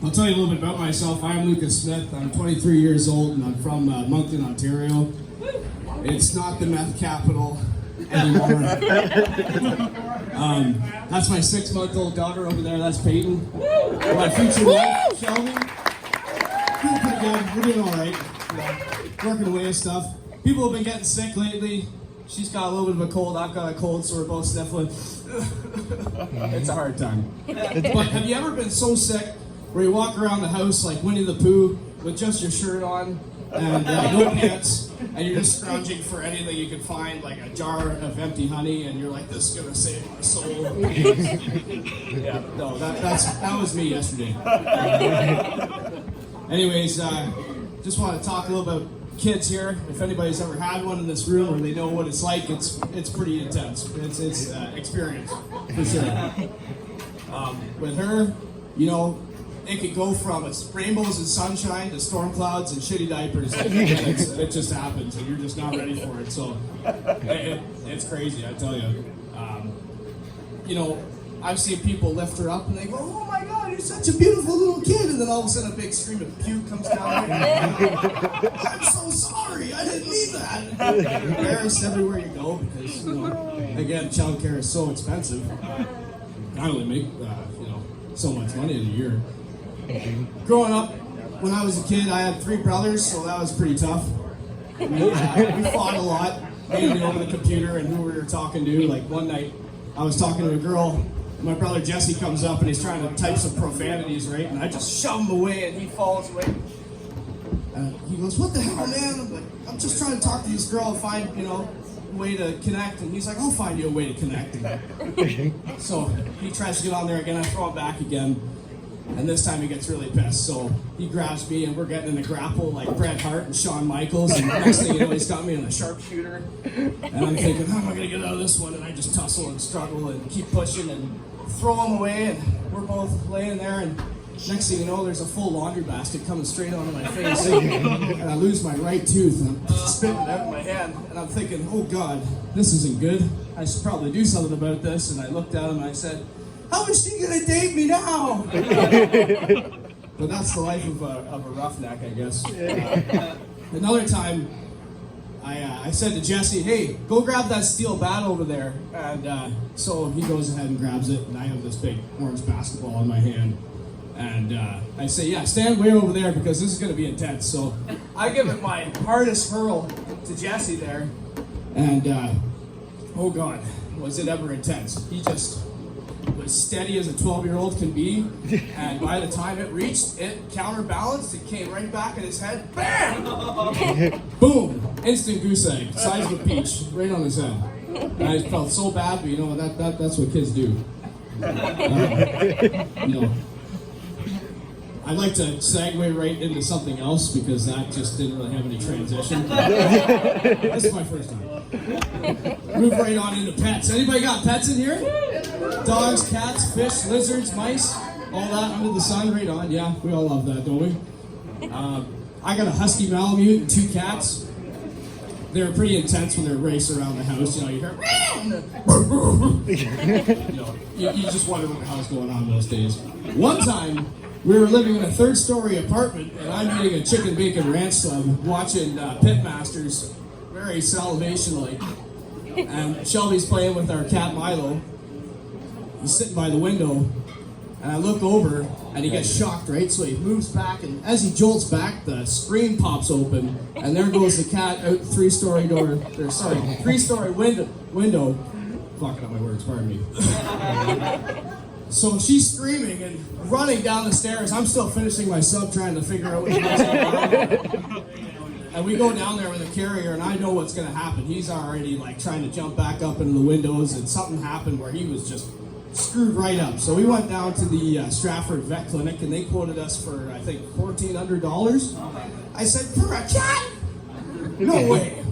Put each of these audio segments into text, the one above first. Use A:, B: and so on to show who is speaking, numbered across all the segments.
A: I'll tell you a little bit about myself. I'm Lucas Smith. I'm 23 years old and I'm from Moncton, Ontario. It's not the meth capital anymore. That's my 6-month-old daughter over there. That's Peyton. My future wife, Shelby. Doing pretty good. We're doing all right. Working away and stuff. People have been getting sick lately. She's got a little bit of a cold. I've got a cold, so we're both sniffling. It's a hard time. But have you ever been so sick where you walk around the house like Winnie the Pooh with just your shirt on and no pants, and you're just scrounging for anything you can find, like a jar of empty honey, and you're like, this is gonna save my soul. Yeah, no, that was me yesterday. Anyways, just want to talk a little about kids here. If anybody's ever had one in this room or they know what it's like, it's pretty intense. It's experience for sure. With her, you know, it could go from rainbows and sunshine to storm clouds and shitty diapers. It just happens, and you're just not ready for it. So it's crazy, I tell you. You know, I've seen people lift her up and they go, "Oh my God, you're such a beautiful little kid," and then all of a sudden a big stream of puke comes down. I'm so sorry, I didn't mean that. Embarrassed everywhere you go because, you know, again, childcare is so expensive. I only make so much money in a year. Growing up, when I was a kid, I had 3 brothers, so that was pretty tough. We fought a lot, mainly over the computer and who we were talking to. Like one night, I was talking to a girl, and my brother Jesse comes up and he's trying to type some profanities, right? And I just shove him away, and he falls away. He goes, "What the hell, man?" I'm like, "I'm just trying to talk to this girl and find, a way to connect." And he's like, "I'll find you a way to connect." So he tries to get on there again. I throw him back again. And this time he gets really pissed, so he grabs me and we're getting in a grapple like Bret Hart and Shawn Michaels, and next thing you know, he's got me in a sharpshooter. And I'm thinking, how am I gonna get out of this one? And I just tussle and struggle and keep pushing and throw him away, and we're both laying there, and next thing you know, there's a full laundry basket coming straight onto my face, and I lose my right tooth, and I'm spitting it out in my hand, and I'm thinking, oh God, this isn't good. I should probably do something about this. And I looked at him and I said, "How is she gonna date me now?" But that's the life of a roughneck, I guess. Another time, I said to Jesse, "Hey, go grab that steel bat over there." And so he goes ahead and grabs it, and I have this big orange basketball in my hand. And I say, "Yeah, stand way over there because this is gonna be intense." So I give it my hardest hurl to Jesse there, and oh God, was it ever intense. He just was steady as a 12-year-old can be, and by the time it reached, it counterbalanced, it came right back at his head, bam! Boom! Instant goose egg, size of a peach, right on his head. And I felt so bad, but you know, that's what kids do. I'd like to segue right into something else because that just didn't really have any transition. This is my first time. Move right on into pets. Anybody got pets in here? Dogs, cats, fish, lizards, mice, all that under the sun, right on. Yeah, we all love that, don't we? I got a husky Malamute and 2 cats. They're pretty intense when they're racing around the house. You know, you hear, you just wonder what the hell's going on those days. One time, we were living in a 3rd-story apartment, and I'm eating a chicken bacon ranch sub, watching Pitmasters, very salivation-like. And Shelby's playing with our cat Milo. He's sitting by the window, and I look over, and he gets shocked, right? So he moves back, and as he jolts back, the screen pops open, and there goes the cat out 3-story window. Fucking up my words, pardon me. So she's screaming and running down the stairs. I'm still finishing my sub, trying to figure out what's going on. And we go down there with a carrier, and I know what's going to happen. He's already like trying to jump back up into the windows, and something happened where he was just screwed right up. So we went down to the Stratford Vet Clinic, and they quoted us for, I think, $1,400. I said, "For a cat? No way."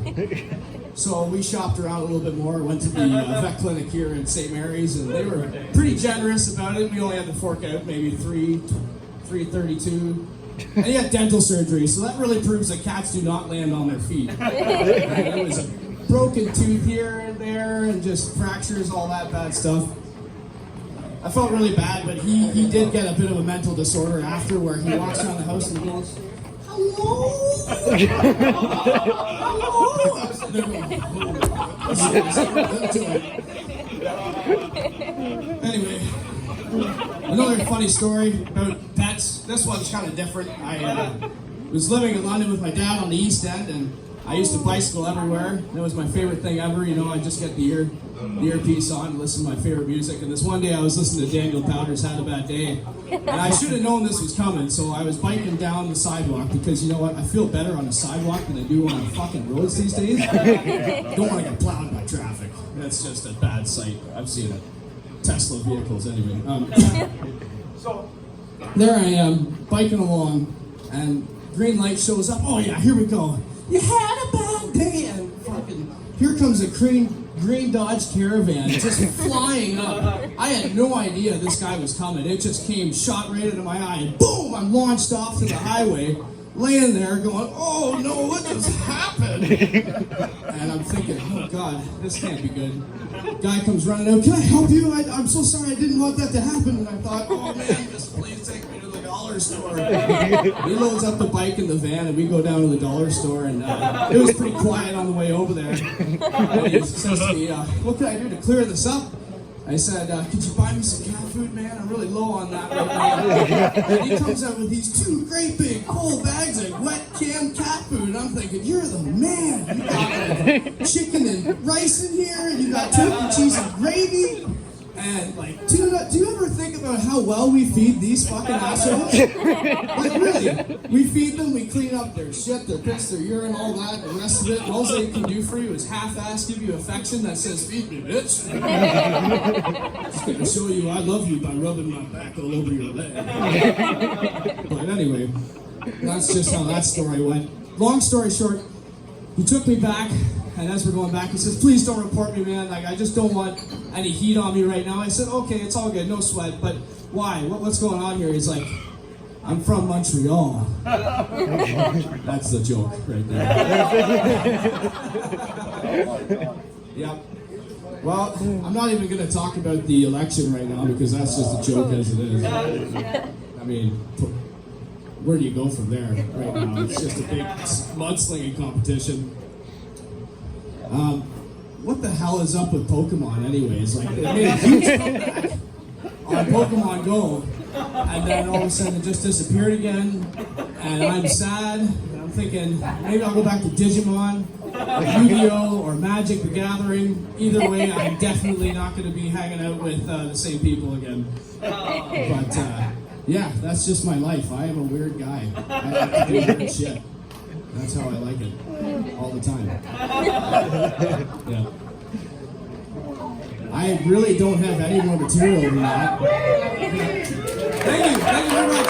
A: So we shopped around a little bit more, went to the vet clinic here in St. Mary's, and they were pretty generous about it. We only had to fork out maybe $332. And he had dental surgery, so that really proves that cats do not land on their feet. And it was a broken tooth here and there, and just fractures, all that bad stuff. I felt really bad, but he did get a bit of a mental disorder after, where he walks around the house and he goes, "Hello? Hello?" I was sitting there going, anyway, another funny story about pets. This one's kind of different. I was living in London with my dad on the East End, and I used to bicycle everywhere. That was my favorite thing ever. You know, I just get the earpiece on and listen to my favorite music. And this one day I was listening to Daniel Powder's Had a Bad Day. And I should have known this was coming, so I was biking down the sidewalk because, you know what, I feel better on the sidewalk than I do on the fucking roads these days. Don't want to get plowed by traffic. That's just a bad sight. I've seen it. Tesla vehicles, anyway. So there I am, biking along, and green light shows up. Oh yeah, here we go. You had a bad day, and fucking here comes a green Dodge Caravan just flying up. I had no idea this guy was coming. It just came, shot right into my eye, and boom! I'm launched off to the highway, laying there going, "Oh no, what just happened?" And I'm thinking, "Oh God, this can't be good." Guy comes running out. "Can I help you? I'm so sorry. I didn't want that to happen." And I thought, "Oh man, just please take me to the dollar store." He loads up the bike in the van, and we go down to the dollar store. And it was pretty quiet on the way over there. And he says to me, "What can I do to clear this up?" I said, "Could you buy me some cat food, man? I'm really low on that right now." And he comes out with these 2 great big full bags of wet canned cat food. And I'm thinking, "You're the man. You got like chicken and rice in here, and you got turkey, cheese, and gravy." And like, do you ever think about how well we feed these fucking assholes? Like really, we feed them, we clean up their shit, their piss, their urine, all that, the rest of it. And all they can do for you is half-ass give you affection that says, "Feed me, bitch." Just gonna show you I love you by rubbing my back all over your leg. But anyway, that's just how that story went. Long story short, he took me back. And as we're going back, he says, "Please don't report me, man. Like, I just don't want any heat on me right now." I said, "Okay, it's all good, no sweat. But why? What's going on here?" He's like, "I'm from Montreal." That's the joke right there. Yep. Well, I'm not even going to talk about the election right now because that's just a joke as it is. I mean, where do you go from there right now? It's just a big mudslinging competition. What the hell is up with Pokemon anyways? Like, they made a huge comeback on Pokemon Go, and then all of a sudden it just disappeared again, and I'm sad, and I'm thinking, maybe I'll go back to Digimon, or Yu-Gi-Oh, or Magic the Gathering. Either way, I'm definitely not going to be hanging out with the same people again. But, yeah, that's just my life. I am a weird guy. I like to do weird shit. That's how I like it. All the time. Yeah. I really don't have any more material than that. Thank you very much.